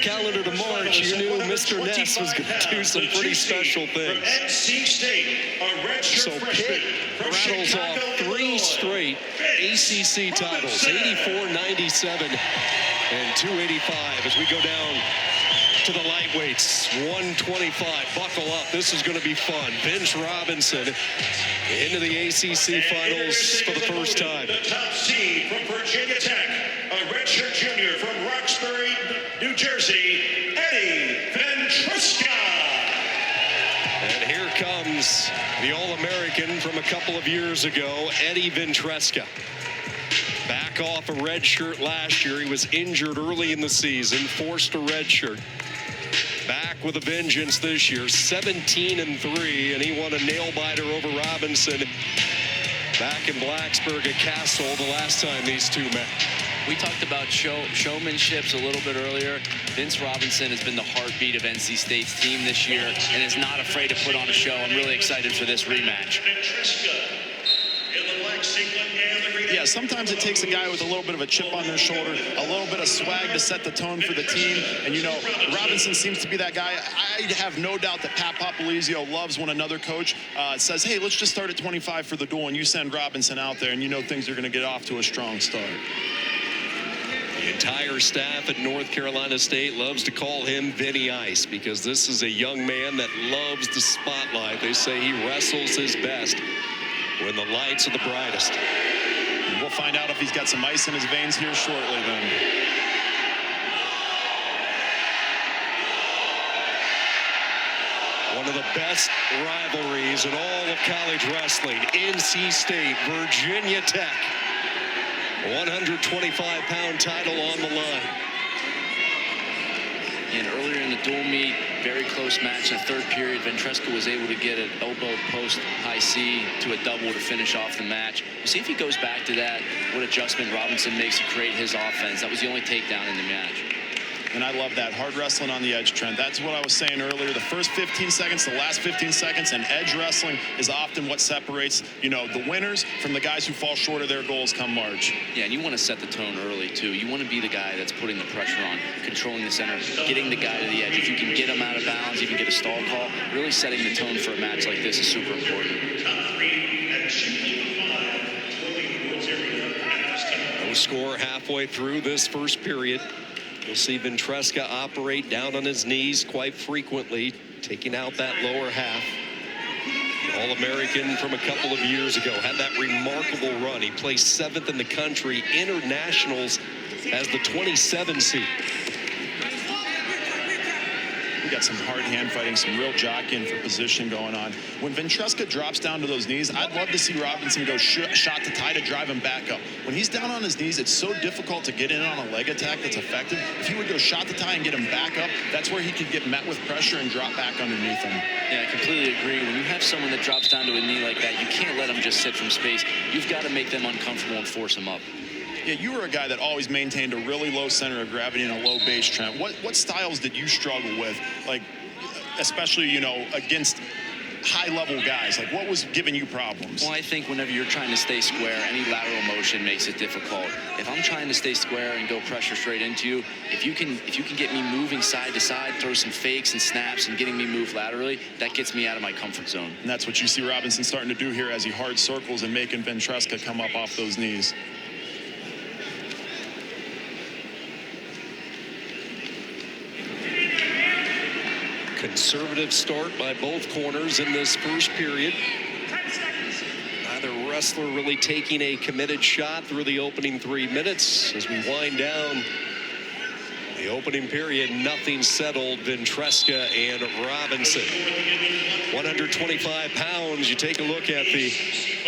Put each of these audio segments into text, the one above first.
Calendar to March, you knew Mr. Ness was going to do some pretty special things. So Pitt rattles off 3 straight ACC titles, 84, 97, and 285 as we go down to the lightweights, 125. Buckle up. This is going to be fun. Vince Robinson into the ACC finals for the first time. The top seed from Virginia Tech, a redshirt junior from Roxbury, New Jersey, Eddie Ventresca. And here comes the All-American from a couple of years ago, Eddie Ventresca. Back off a red shirt last year. He was injured early in the season, forced a red shirt. Back with a vengeance this year, 17-3, and he won a nail-biter over Robinson back in Blacksburg at Castle the last time these two met. We talked about showmanships a little bit earlier. Vince Robinson has been the heartbeat of NC State's team this year and is not afraid to put on a show. I'm really excited for this rematch. Yeah, sometimes it takes a guy with a little bit of a chip on their shoulder, a little bit of swag to set the tone for the team. And, you know, Robinson seems to be that guy. I have no doubt that Pat Popolizio loves when another coach says, hey, let's just start at 25 for the duel, and you send Robinson out there, and you know things are going to get off to a strong start. The entire staff at North Carolina State loves to call him Vinny Ice because this is a young man that loves the spotlight. They say he wrestles his best when the lights are the brightest. And we'll find out if he's got some ice in his veins here shortly then. One of the best rivalries in all of college wrestling, NC State, Virginia Tech. 125-pound title on the line. And earlier in the dual meet, very close match in the third period, Ventresca was able to get an elbow post high C to a double to finish off the match. We'll see if he goes back to that, what adjustment Robinson makes to create his offense. That was the only takedown in the match. And I love that. Hard wrestling on the edge, Trent. That's what I was saying earlier. The first 15 seconds, the last 15 seconds, and edge wrestling is often what separates, you know, the winners from the guys who fall short of their goals come March. Yeah, and you want to set the tone early, too. You want to be the guy that's putting the pressure on, controlling the center, getting the guy to the edge. If you can get him out of bounds, even get a stall call, really setting the tone for a match like this is super important. No score halfway through this first period. We'll see Ventresca operate down on his knees quite frequently, taking out that lower half. All-American from a couple of years ago, had that remarkable run. He placed 7th in the country, internationals as the 27 seed. We got some hard hand fighting, some real jockeying for position going on. When Ventresca drops down to those knees, I'd love to see Robinson go shot to tie to drive him back up. When he's down on his knees, it's so difficult to get in on a leg attack that's effective. If he would go shot to tie and get him back up, that's where he could get met with pressure and drop back underneath him. Yeah, I completely agree. When you have someone that drops down to a knee like that, you can't let them just sit from space. You've got to make them uncomfortable and force them up. Yeah, you were a guy that always maintained a really low center of gravity and a low base, Trent. What styles did you struggle with, like, especially, you know, against high-level guys? Like, what was giving you problems? Well, I think whenever you're trying to stay square, any lateral motion makes it difficult. If I'm trying to stay square and go pressure straight into you, if you can get me moving side to side, throw some fakes and snaps and getting me moved laterally, that gets me out of my comfort zone. And that's what you see Robinson starting to do here as he hard circles and making Ventresca come up off those knees. Conservative start by both corners in this first period. Neither wrestler really taking a committed shot through the opening 3 minutes. As we wind down the opening period, nothing settled. Ventresca and Robinson. 125 pounds. You take a look at the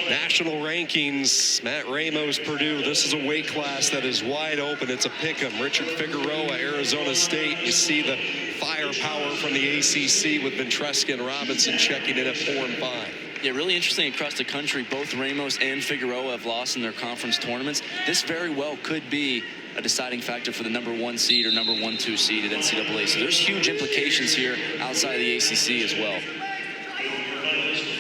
national rankings. Matt Ramos, Purdue. This is a weight class that is wide open. It's a pick'em. Richard Figueroa, Arizona State. You see the firepower from the ACC with Ventresca and Robinson checking in at 4 and 5. Yeah, really interesting across the country. Both Ramos and Figueroa have lost in their conference tournaments. This very well could be a deciding factor for the #1 seed or #1-2 seed at NCAA. So there's huge implications here outside of the ACC as well.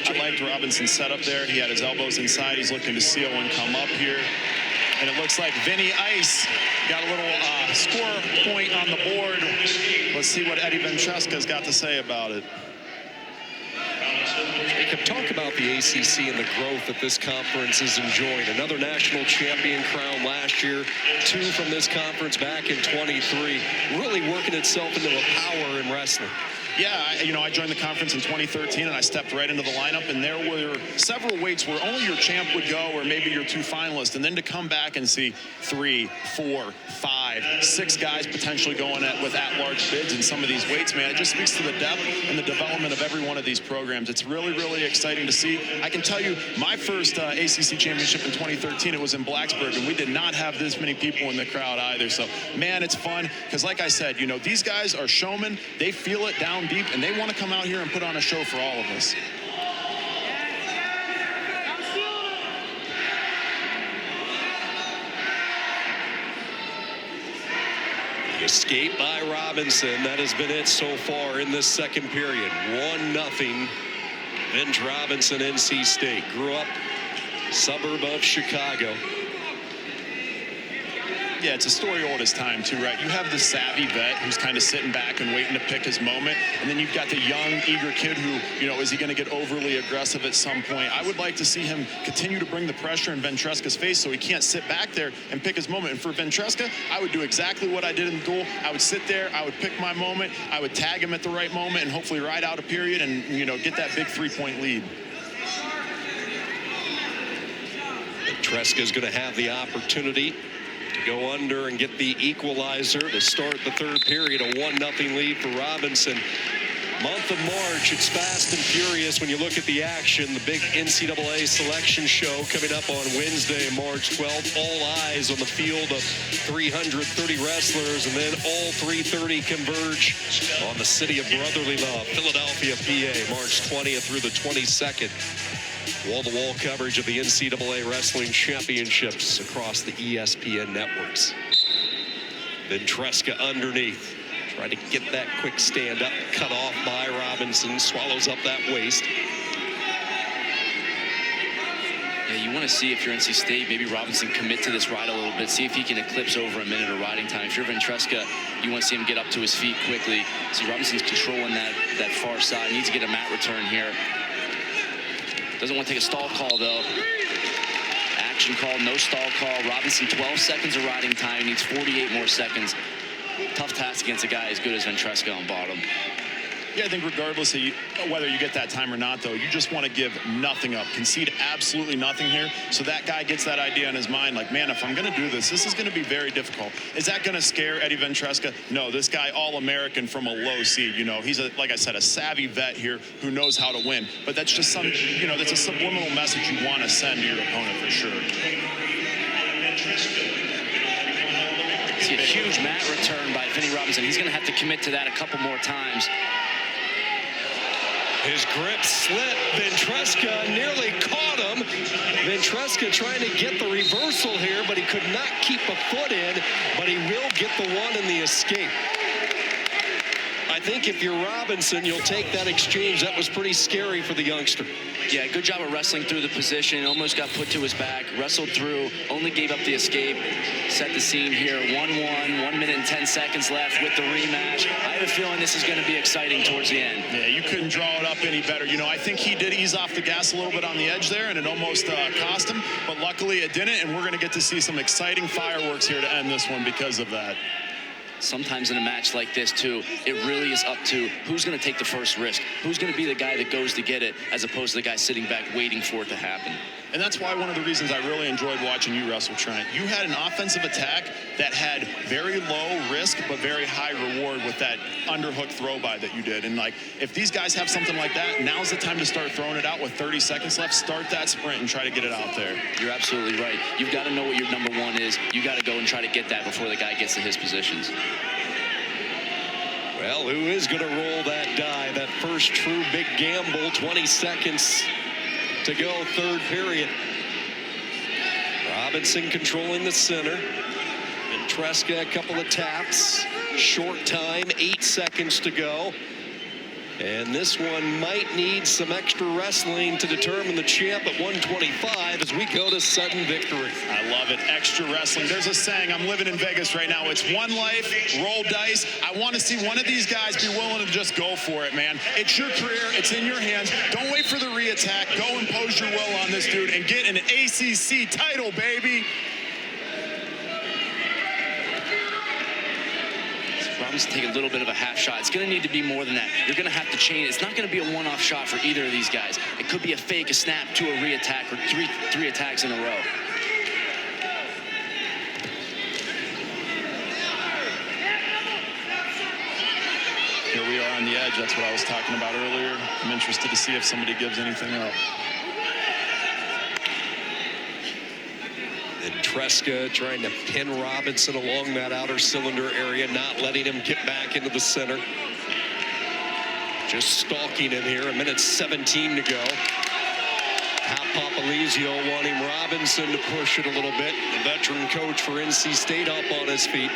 I liked Robinson's setup there. He had his elbows inside. He's looking to seal and come up here. And it looks like Vinny Ice got a little score point on the board. Let's see what Eddie Ventresca's got to say about it. Jacob, talk about the ACC and the growth that this conference is enjoying. Another national champion crown last year, 2 from this conference back in 23. Really working itself into a power in wrestling. Yeah, I joined the conference in 2013, and I stepped right into the lineup, and there were several weights where only your champ would go, or maybe your 2 finalists, and then to come back and see 3, 4, 5, 6 guys potentially going with at-large bids in some of these weights, man, it just speaks to the depth and the development of every one of these programs. It's really, really exciting to see. I can tell you, my first ACC championship in 2013, it was in Blacksburg, and we did not have this many people in the crowd either. So, man, it's fun, because like I said, these guys are showmen. They feel it down deep, and they want to come out here and put on a show for all of us. The escape by Robinson, that has been it so far in this second period. 1-0. Vince Robinson, NC State. Grew up suburb of Chicago. Yeah, it's a story old as time, too, right? You have the savvy vet who's kind of sitting back and waiting to pick his moment. And then you've got the young, eager kid who, is he going to get overly aggressive at some point? I would like to see him continue to bring the pressure in Ventresca's face so he can't sit back there and pick his moment. And for Ventresca, I would do exactly what I did in the duel. I would sit there, I would pick my moment, I would tag him at the right moment and hopefully ride out a period and, get that big 3-point lead. Ventresca's going to have the opportunity to go under and get the equalizer to start the third period. A 1-0 lead for Robinson. Month of March, it's fast and furious when you look at the action. The big NCAA selection show coming up on Wednesday, March 12th. All eyes on the field of 330 wrestlers, and then all 330 converge on the city of brotherly love, Philadelphia, PA, March 20th through the 22nd. Wall-to-wall coverage of the NCAA Wrestling Championships across the ESPN networks. Ventresca underneath. Try to get that quick stand up. Cut off by Robinson. Swallows up that waist. Yeah, you want to see, if you're NC State, maybe Robinson commit to this ride a little bit. See if he can eclipse over a minute of riding time. If you're Ventresca, you want to see him get up to his feet quickly. See, Robinson's controlling that far side. Needs to get a mat return here. Doesn't want to take a stall call, though. Action call, no stall call. Robinson, 12 seconds of riding time. Needs 48 more seconds. Tough task against a guy as good as Ventresca on bottom. Yeah, I think regardless of whether you get that time or not, though, you just want to give nothing up. Concede absolutely nothing here. So that guy gets that idea in his mind, like, man, if I'm going to do this, this is going to be very difficult. Is that going to scare Eddie Ventresca? No, this guy all-American from a low seed. He's, like I said, a savvy vet here who knows how to win. But that's just some, that's a subliminal message you want to send to your opponent for sure. See a huge mat return by Vinny Robinson. He's going to have to commit to that a couple more times. His grip slipped. Ventresca nearly caught him. Ventresca trying to get the reversal here, but he could not keep a foot in, but he will get the one in the escape. I think if you're Robinson, you'll take that exchange. That was pretty scary for the youngster. Yeah, good job of wrestling through the position. Almost got put to his back, wrestled through, only gave up the escape. Set the scene here, 1-1, 1 minute and 10 seconds left with the rematch. I have a feeling this is going to be exciting towards the end. Yeah, you couldn't draw it up any better. I think he did ease off the gas a little bit on the edge there, and it almost cost him, but luckily it didn't, and we're going to get to see some exciting fireworks here to end this one because of that. Sometimes in a match like this, too, it really is up to who's going to take the first risk. Who's going to be the guy that goes to get it, as opposed to the guy sitting back waiting for it to happen. And that's why one of the reasons I really enjoyed watching you wrestle, Trent. You had an offensive attack that had very low risk but very high reward with that underhook throw-by that you did. And, if these guys have something like that, now's the time to start throwing it out with 30 seconds left. Start that sprint and try to get it out there. You're absolutely right. You've got to know what your number one is. You got to go and try to get that before the guy gets to his positions. Well, who is going to roll that die? That first true big gamble, 20 seconds to go, third period. Robinson controlling the center. Ventresca, a couple of taps. Short time, 8 seconds to go. And this one might need some extra wrestling to determine the champ at 125 as we go to sudden victory. I love it. Extra wrestling. There's a saying, I'm living in Vegas right now. It's one life, roll dice. I want to see one of these guys be willing to just go for it, man. It's your career. It's in your hands. Don't wait for the re-attack. Go impose your will on this dude and get an ACC title, baby. Robinson take a little bit of a half shot. It's going to need to be more than that. You're going to have to chain. It's not going to be a one-off shot for either of these guys. It could be a fake, a snap to a re-attack, or three attacks in a row. Here we are on the edge. That's what I was talking about earlier. I'm interested to see if somebody gives anything up. Ventresca trying to pin Robinson along that outer cylinder area, not letting him get back into the center. Just stalking him here. 1:17 to go. Pat Papalizio wanting Robinson to push it a little bit. The veteran coach for NC State up on his feet.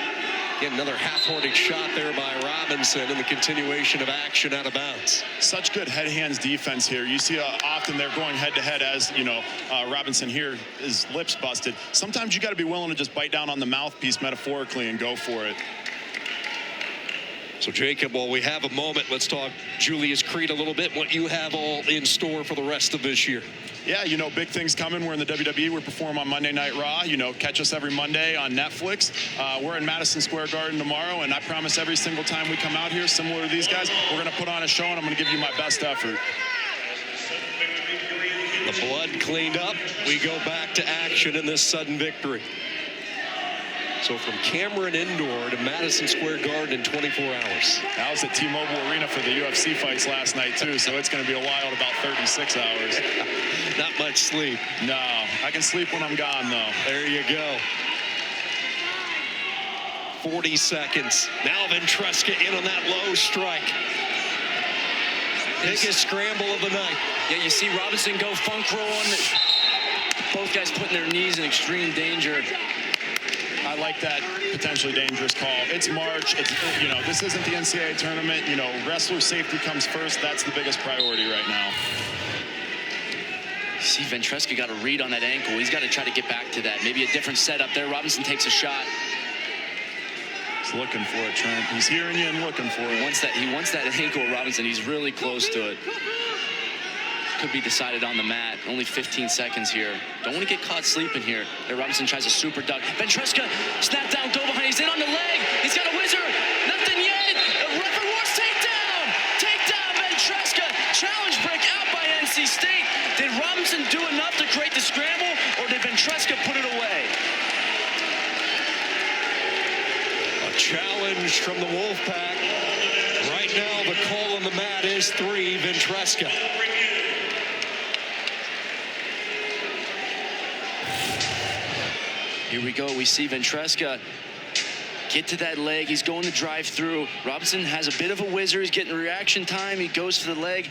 Get another half-hearted shot there by Robinson and the continuation of action out of bounds. Such good head-hands defense here. You see often they're going head-to-head as, you know, Robinson here, his lips busted. Sometimes you got to be willing to just bite down on the mouthpiece metaphorically and go for it. So, Jacob, while we have a moment, let's talk Julius Creed a little bit. What you have all in store for the rest of this year? Yeah, you know, big things coming. We're in the WWE. We perform on Monday Night Raw. You know, catch us every Monday on Netflix. We're in Madison Square Garden tomorrow, and I promise every single time we come out here, similar to these guys, we're going to put on a show, and I'm going to give you my best effort. The blood cleaned up. We go back to action in this sudden victory. So from Cameron Indoor to Madison Square Garden in 24 hours. I was at T-Mobile Arena for the UFC fights last night, too, so it's going to be a wild about 36 hours. Not much sleep. No, I can sleep when I'm gone, though. There you go. 40 seconds. Now Ventresca in on that low strike. Biggest scramble of the night. Yeah, you see Robinson go funk roll on both guys putting their knees in extreme danger. I like that potentially dangerous call. It's March. It's, you know, this isn't the NCAA tournament. You know, wrestler safety comes first. That's the biggest priority right now. See, Ventresca got a read on that ankle. He's got to try to get back to that. Maybe a different setup there. Robinson takes a shot. He's looking for it, Trent. He's hearing you and looking for it. He wants that ankle, Robinson. He's really close to it. Could be decided on the mat. Only 15 seconds here. Don't want to get caught sleeping here. There, Robinson tries a super duck. Ventresca, snap down, go behind. He's in on the leg. He's got a whizzer. Nothing yet. The referee wants takedown. Takedown, Ventresca. Challenge break out by NC State. Did Robinson do enough to create the scramble, or did Ventresca put it away? A challenge from the Wolfpack. Right now, the call on the mat is 3, Ventresca. Here we go. We see Ventresca get to that leg. He's going to drive through. Robinson has a bit of a whizzer. He's getting reaction time. He goes to the leg.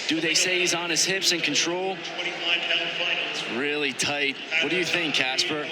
Do they say he's on his hips in control? It's really tight. What do you think, Casper?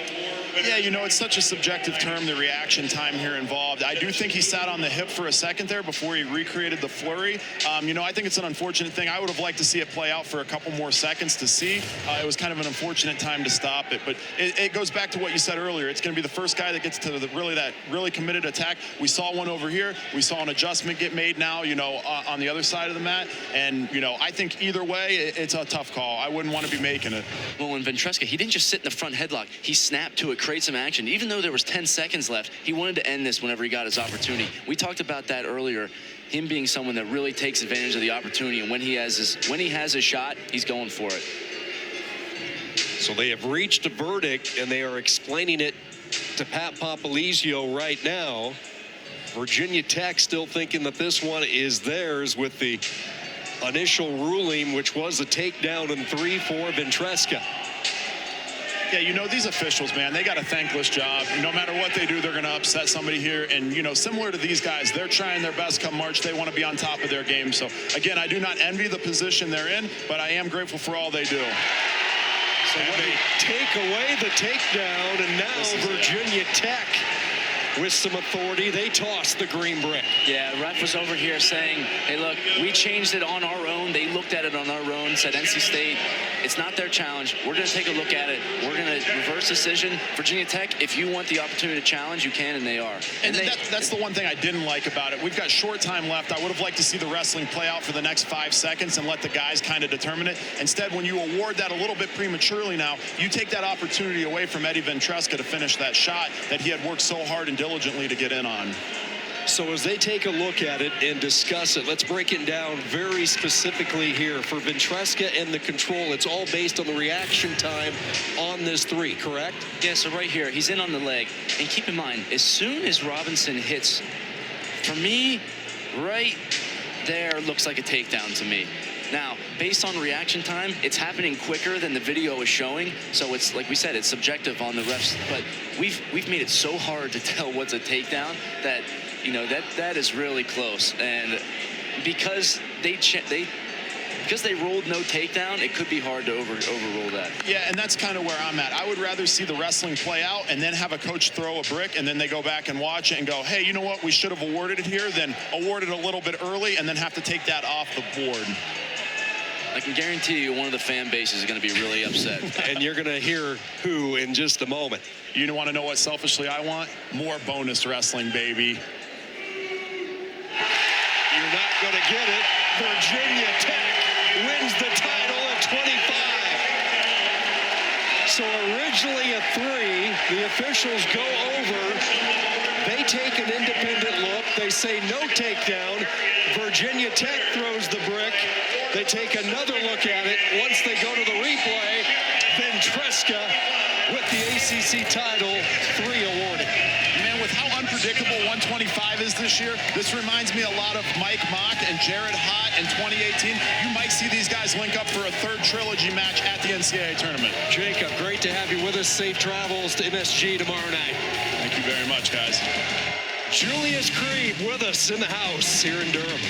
Yeah, you know, it's such a subjective term, the reaction time here involved. I do think he sat on the hip for a second there before he recreated the flurry. You know, I think it's an unfortunate thing. I would have liked to see it play out for a couple more seconds to see. It was kind of an unfortunate time to stop it. But it goes back to what you said earlier. It's going to be the first guy that gets to that really committed attack. We saw one over here. We saw an adjustment get made now, you know, on the other side of the mat. And, you know, I think either way, it's a tough call. I wouldn't want to be making it. Well, in Ventresca, he didn't just sit in the front headlock. He snapped to it, create some action. Even though there was 10 seconds left, he wanted to end this whenever he got his opportunity. We talked about that earlier. Him being someone that really takes advantage of the opportunity, and when he has his shot, he's going for it. So they have reached a verdict, and they are explaining it to Pat Papalizio right now. Virginia Tech still thinking that this one is theirs with the initial ruling, which was a takedown in 3 for Ventresca. Yeah, you know, these officials, man, they got a thankless job. No matter what they do, they're going to upset somebody here. And, you know, similar to these guys, they're trying their best come March. They want to be on top of their game. So, again, I do not envy the position they're in, but I am grateful for all they do. So they take away the takedown, and now Virginia Tech with some authority. They toss the green brick. Yeah, the ref was over here saying, hey, look, we changed it on our own. They looked at it on our own, said NC State, it's not their challenge. We're going to take a look at it. We're going to reverse decision. Virginia Tech, if you want the opportunity to challenge, you can, and they are. And that's the one thing I didn't like about it. We've got short time left. I would have liked to see the wrestling play out for the next 5 seconds and let the guys kind of determine it. Instead, when you award that a little bit prematurely now, you take that opportunity away from Eddie Ventresca to finish that shot that he had worked so hard and diligently to get in on. So as they take a look at it and discuss it, let's break it down very specifically here. For Ventresca and the control, it's all based on the reaction time on this three, correct? Yeah, so right here, he's in on the leg. And keep in mind, as soon as Robinson hits, for me, right there looks like a takedown to me. Now, based on reaction time, it's happening quicker than the video is showing. So it's, like we said, it's subjective on the refs. But we've made it so hard to tell what's a takedown that, you know, that is really close. And because they rolled no takedown, it could be hard to overrule that. Yeah, and that's kind of where I'm at. I would rather see the wrestling play out and then have a coach throw a brick and then they go back and watch it and go, hey, you know what, we should have awarded it here, then award it a little bit early and then have to take that off the board. I can guarantee you one of the fan bases is going to be really upset. And you're going to hear who in just a moment. You want to know what selfishly I want? More bonus wrestling, baby. You're not going to get it. Virginia Tech wins the title at 25. So originally a 3, the officials go over. They take an independent look. They say no takedown. Virginia Tech throws the brick. They take another look at it. Once they go to the replay, Ventresca with the ACC title, 3 awarded. Man, with how unpredictable 125 is this year, this reminds me a lot of Mike Mock and Jared Hott in 2018. You might see these guys link up for a 3rd trilogy match at the NCAA tournament. Jacob, great to have you with us. Safe travels to MSG tomorrow night. Thank you very much, guys. Julius Creed with us in the house here in Durham.